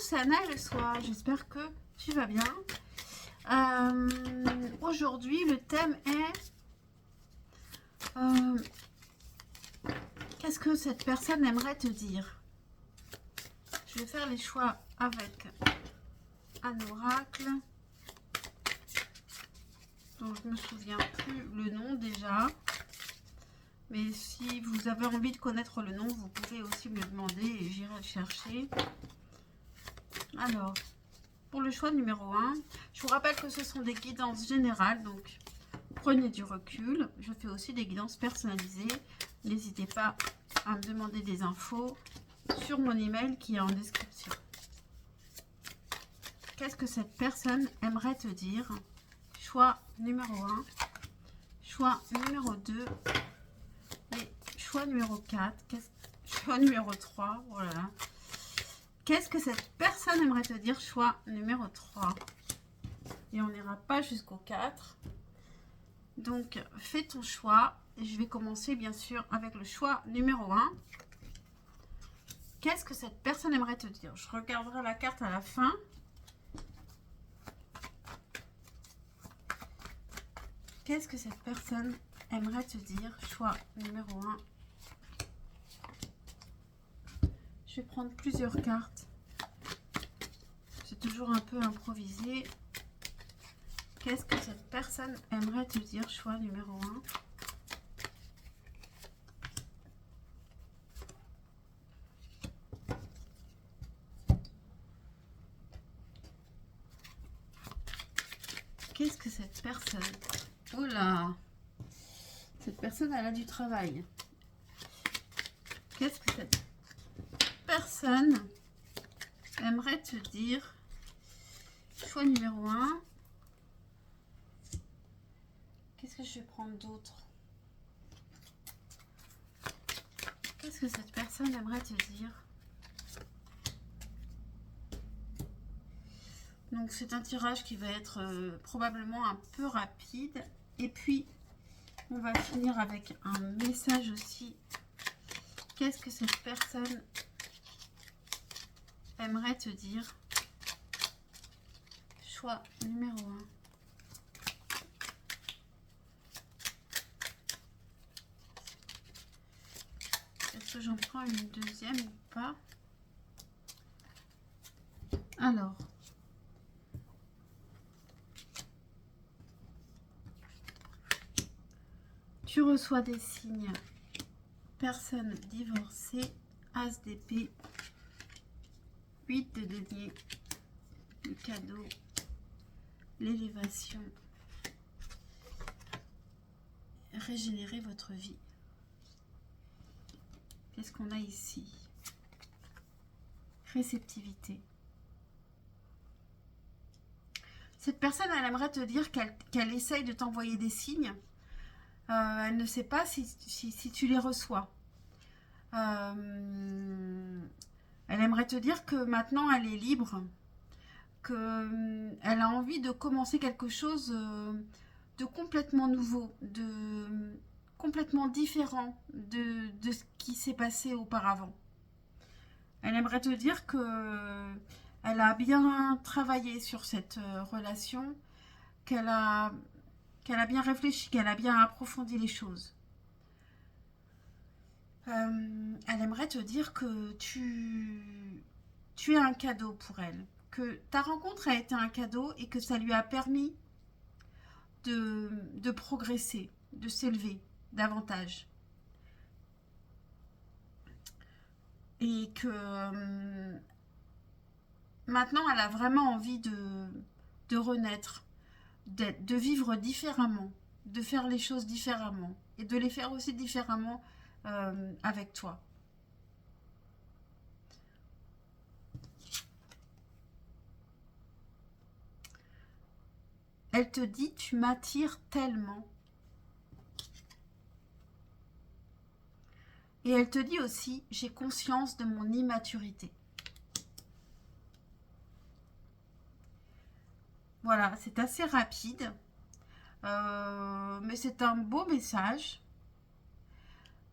Sana le soir, j'espère que tu vas bien. Aujourd'hui, le thème est qu'est-ce que cette personne aimerait te dire? Je vais faire les choix avec un oracle dont je ne me souviens plus le nom déjà. Mais si vous avez envie de connaître le nom, vous pouvez aussi me le demander et j'irai le chercher. Alors, pour le choix numéro 1, je vous rappelle que ce sont des guidances générales, donc prenez du recul. Je fais aussi des guidances personnalisées. N'hésitez pas à me demander des infos sur mon email qui est en description. Qu'est-ce que cette personne aimerait te dire? Choix numéro 1, choix numéro 2 et choix numéro 4, choix numéro 3, voilà. Qu'est-ce que cette personne aimerait te dire? Choix numéro 3. Et on n'ira pas jusqu'au 4. Donc, fais ton choix. Et je vais commencer, bien sûr, avec le choix numéro 1. Qu'est-ce que cette personne aimerait te dire? Je regarderai la carte à la fin. Qu'est-ce que cette personne aimerait te dire? Choix numéro 1. Je vais prendre plusieurs cartes. C'est toujours un peu improvisé. Qu'est-ce que cette personne aimerait te dire? Choix numéro 1. Qu'est-ce que cette personne... Oh là! Cette personne, elle a du travail. Qu'est-ce que cette personne aimerait te dire? Choix numéro 1. Qu'est-ce que je vais prendre d'autre? Qu'est-ce que cette personne aimerait te dire? Donc c'est un tirage qui va être probablement un peu rapide. Et puis on va finir avec un message aussi. Qu'est-ce que cette personne aimerait te dire? Choix numéro 1. Est-ce que j'en prends une deuxième ou pas? Alors. Tu reçois des signes. Personne divorcée. As d'épée. 8 de denier. Le cadeau. L'élévation. Régénérer votre vie. Qu'est-ce qu'on a ici? Réceptivité. Cette personne, elle aimerait te dire qu'elle essaye de t'envoyer des signes. Elle ne sait pas si tu les reçois. Elle aimerait te dire que maintenant, elle est libre. Qu'elle a envie de commencer quelque chose de complètement nouveau. De complètement différent de ce qui s'est passé auparavant. Elle aimerait te dire que elle a bien travaillé sur cette relation, qu'elle a bien réfléchi, qu'elle a bien approfondi les choses. Elle aimerait te dire que tu es un cadeau pour elle, que ta rencontre a été un cadeau et que ça lui a permis de progresser, de s'élever davantage. Et que maintenant, elle a vraiment envie de renaître, de vivre différemment, de faire les choses différemment et de les faire aussi différemment avec toi. Elle te dit, tu m'attires tellement. Et elle te dit aussi, j'ai conscience de mon immaturité. Voilà, c'est assez rapide. Mais c'est un beau message.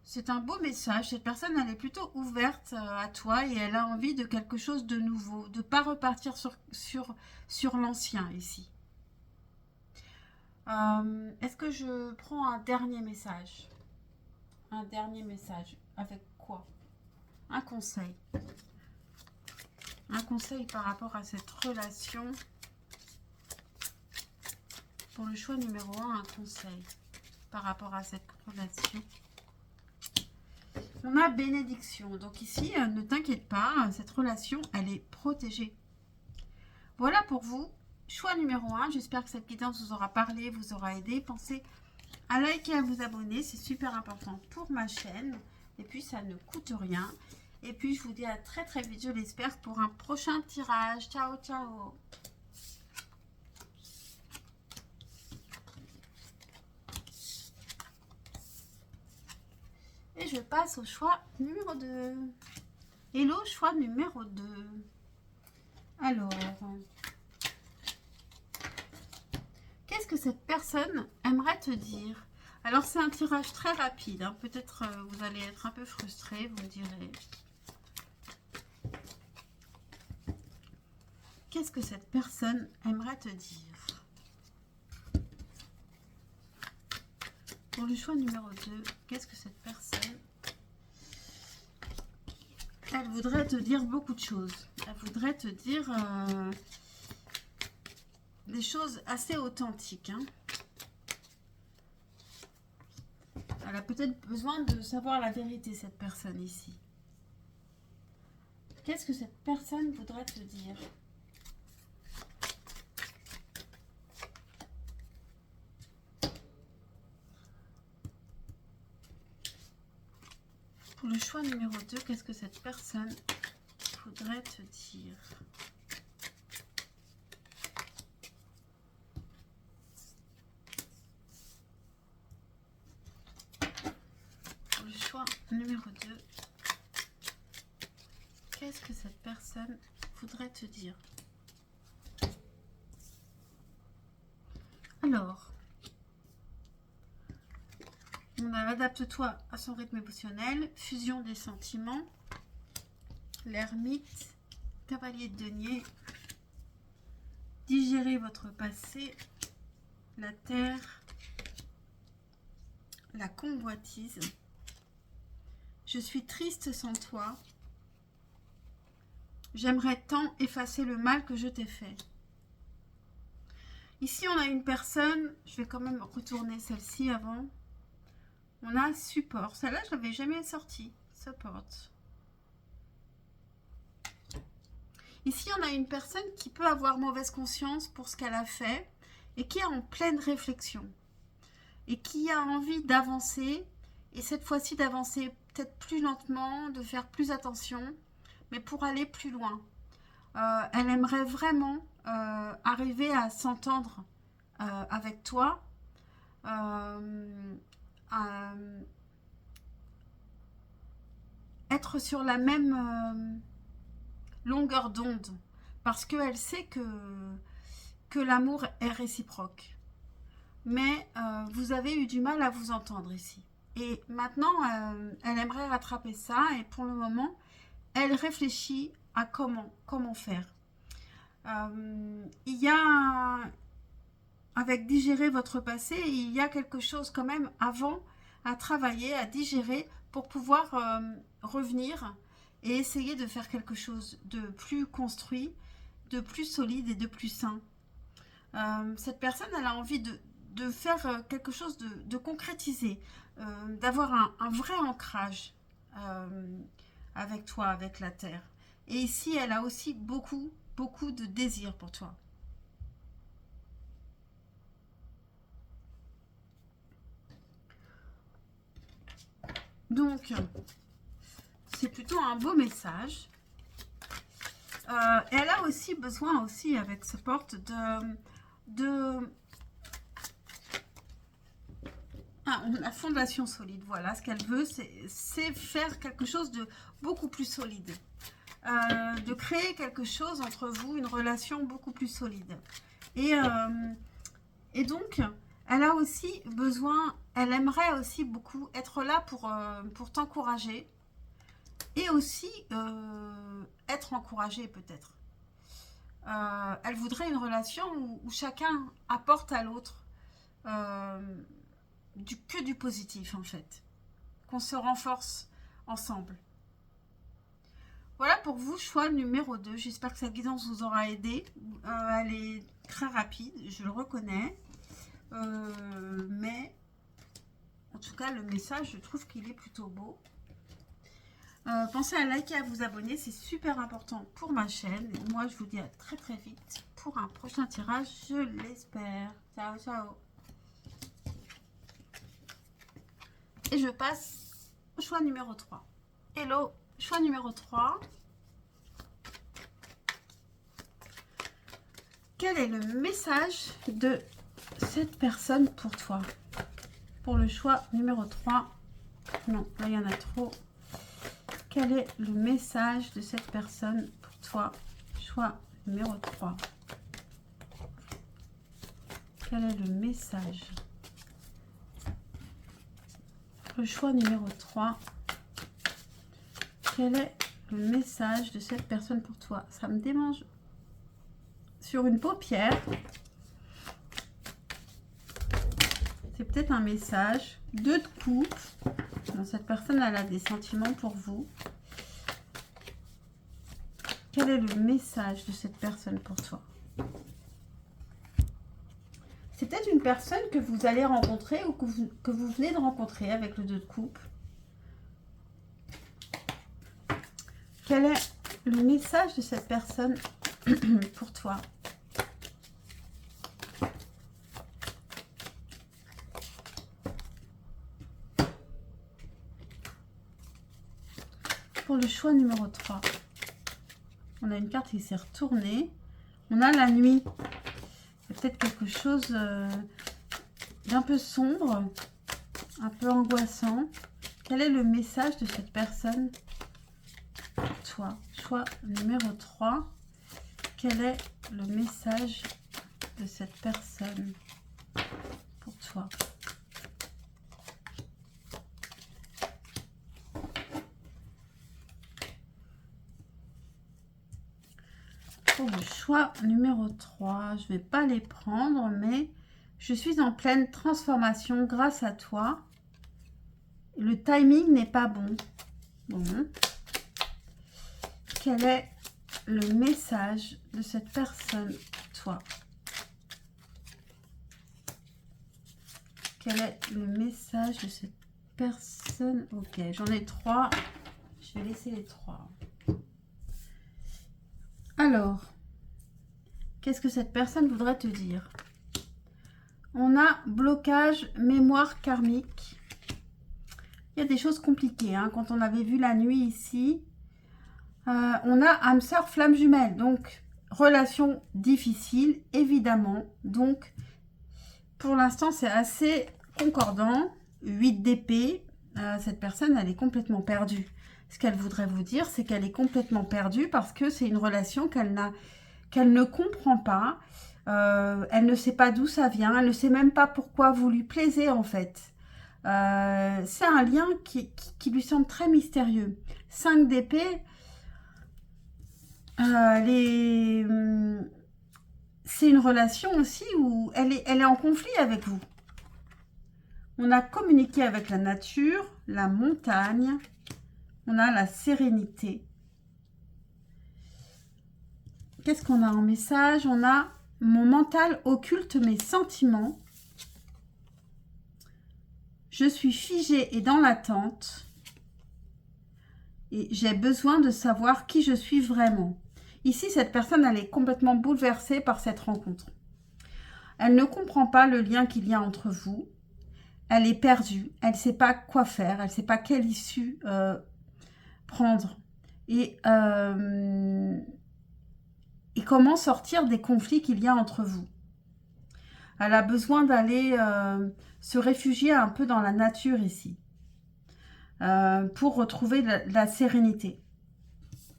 C'est un beau message. Cette personne, elle est plutôt ouverte à toi et elle a envie de quelque chose de nouveau, de ne pas repartir sur l'ancien ici. Est-ce que je prends un dernier message? Un dernier message. Avec quoi? Un conseil. Un conseil par rapport à cette relation. Pour le choix numéro 1, un conseil par rapport à cette relation. On a bénédiction. Donc ici, ne t'inquiète pas, cette relation, elle est protégée. Voilà pour vous. Choix numéro 1. J'espère que cette guidance vous aura parlé, vous aura aidé. Pensez à liker, à vous abonner. C'est super important pour ma chaîne. Et puis, ça ne coûte rien. Et puis, je vous dis à très très vite, je l'espère, pour un prochain tirage. Ciao, ciao. Et je passe au choix numéro 2. Hello, choix numéro 2. Alors, qu'est-ce que cette personne aimerait te dire? Alors, c'est un tirage très rapide. Hein. Peut-être vous allez être un peu frustré, vous me direz. Qu'est-ce que cette personne aimerait te dire? Pour le choix numéro 2, qu'est-ce que cette personne... Elle voudrait te dire beaucoup de choses. Elle voudrait te dire des choses assez authentiques. Hein. Elle a peut-être besoin de savoir la vérité, cette personne ici. Qu'est-ce que cette personne voudrait te dire? Pour le choix numéro 2, qu'est-ce que cette personne voudrait te dire? Pour le choix numéro 2, qu'est-ce que cette personne voudrait te dire? Alors, on a adapte-toi à son rythme émotionnel, fusion des sentiments, l'ermite, cavalier de denier, digérer votre passé, la terre, la convoitise, je suis triste sans toi, j'aimerais tant effacer le mal que je t'ai fait. Ici, on a une personne, je vais quand même retourner celle-ci avant. On a support. Celle-là, je ne l'avais jamais sortie. Support. Ici, on a une personne qui peut avoir mauvaise conscience pour ce qu'elle a fait et qui est en pleine réflexion. Et qui a envie d'avancer. Et cette fois-ci, d'avancer peut-être plus lentement, de faire plus attention, mais pour aller plus loin. Elle aimerait vraiment arriver à s'entendre avec toi, être sur la même longueur d'onde, parce qu'elle sait que l'amour est réciproque. Mais vous avez eu du mal à vous entendre ici. Et maintenant, elle aimerait rattraper ça, et pour le moment, elle réfléchit à comment faire. Il y a, avec digérer votre passé, il y a quelque chose quand même avant à travailler, à digérer pour pouvoir revenir et essayer de faire quelque chose de plus construit, de plus solide et de plus sain. Cette personne, elle a envie de faire quelque chose de concrétiser, d'avoir un vrai ancrage avec toi, avec la terre. Et ici, elle a aussi beaucoup de désir pour toi. Donc, c'est plutôt un beau message. Elle a aussi besoin, avec ce porte, la fondation solide. Voilà, ce qu'elle veut, c'est faire quelque chose de beaucoup plus solide. De créer quelque chose entre vous, une relation beaucoup plus solide. Et donc, Elle a aussi besoin, elle aimerait aussi beaucoup être là pour t'encourager et aussi être encouragée peut-être. Elle voudrait une relation où chacun apporte à l'autre euh, que du positif en fait, qu'on se renforce ensemble. Voilà pour vous, choix numéro 2. J'espère que cette guidance vous aura aidé. Elle est très rapide, je le reconnais. Mais en tout cas, le message, je trouve qu'il est plutôt beau. Pensez à liker et à vous abonner, c'est super important pour ma chaîne. Et moi, je vous dis à très très vite pour un prochain tirage, je l'espère. Ciao, ciao. Et je passe au choix numéro 3. Hello, choix numéro 3. Quel est le message de cette personne pour toi? Pour le choix numéro 3. Non, là il y en a trop. Quel est le message de cette personne pour toi? Choix numéro 3. Quel est le message? Le choix numéro 3. Quel est le message de cette personne pour toi? Ça me démange sur une paupière. C'est peut-être un message. 2 de coupe. Bon, cette personne, elle a des sentiments pour vous. Quel est le message de cette personne pour toi? C'est peut-être une personne que vous allez rencontrer ou que vous venez de rencontrer avec le 2 de coupe. Quel est le message de cette personne pour toi? Pour le choix numéro 3, on a une carte qui s'est retournée. On a la nuit. C'est peut-être quelque chose d'un peu sombre, un peu angoissant. Quel est le message de cette personne pour toi? Choix numéro 3. Quel est le message de cette personne pour toi? Pour le choix numéro 3, je ne vais pas les prendre, mais je suis en pleine transformation grâce à toi. Le timing n'est pas bon. Bon. Quel est le message de cette personne pour toi? Quel est le message de cette personne? Ok, j'en ai 3. Je vais laisser les 3. Alors, qu'est-ce que cette personne voudrait te dire? On a blocage, mémoire karmique. Il y a des choses compliquées. Hein. Quand on avait vu la nuit ici, on a âme sœur, flamme jumelle. Donc, relation difficile, évidemment. Donc, pour l'instant, c'est assez concordant. 8 d'épée. Cette personne, elle est complètement perdue. Ce qu'elle voudrait vous dire, c'est qu'elle est complètement perdue parce que c'est une relation qu'elle ne comprend pas. Elle ne sait pas d'où ça vient. Elle ne sait même pas pourquoi vous lui plaisez, en fait. C'est un lien qui lui semble très mystérieux. 5 d'épée. C'est une relation aussi où elle est en conflit avec vous. On a communiqué avec la nature, la montagne. On a la sérénité. Qu'est-ce qu'on a en message? On a mon mental occulte mes sentiments. Je suis figée et dans l'attente. Et j'ai besoin de savoir qui je suis vraiment. Ici, cette personne, elle est complètement bouleversée par cette rencontre. Elle ne comprend pas le lien qu'il y a entre vous. Elle est perdue. Elle ne sait pas quoi faire. Elle ne sait pas quelle issue prendre. Et comment sortir des conflits qu'il y a entre vous. Elle a besoin d'aller se réfugier un peu dans la nature ici. Pour retrouver la sérénité.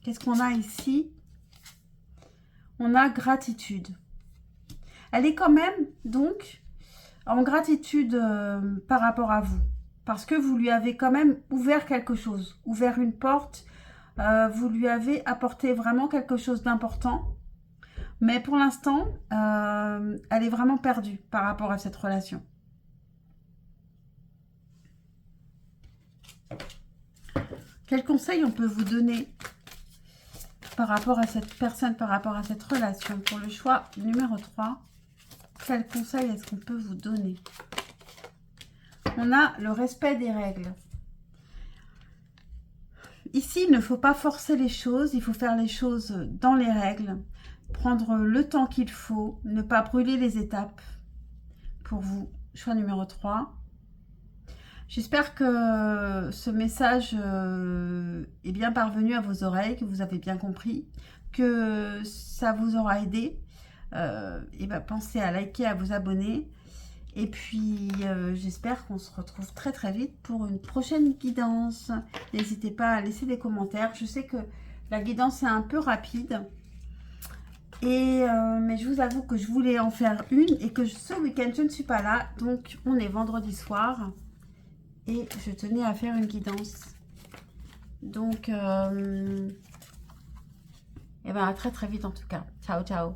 Qu'est-ce qu'on a ici? On a gratitude. Elle est quand même, donc, en gratitude par rapport à vous. Parce que vous lui avez quand même ouvert quelque chose, ouvert une porte, vous lui avez apporté vraiment quelque chose d'important. Mais pour l'instant, elle est vraiment perdue par rapport à cette relation. Quel conseil on peut vous donner par rapport à cette personne, par rapport à cette relation? Pour le choix numéro 3, quel conseil est-ce qu'on peut vous donner? On a le respect des règles. Ici, il ne faut pas forcer les choses, il faut faire les choses dans les règles, prendre le temps qu'il faut, ne pas brûler les étapes. Pour vous, choix numéro 3. J'espère que ce message est bien parvenu à vos oreilles, que vous avez bien compris, que ça vous aura aidé. Et ben, pensez à liker, à vous abonner. Et puis, j'espère qu'on se retrouve très très vite pour une prochaine guidance. N'hésitez pas à laisser des commentaires. Je sais que la guidance est un peu rapide. Mais je vous avoue que je voulais en faire une et que ce week-end, je ne suis pas là. Donc, on est vendredi soir. Et je tenais à faire une guidance. Donc, et ben à très très vite en tout cas. Ciao, ciao.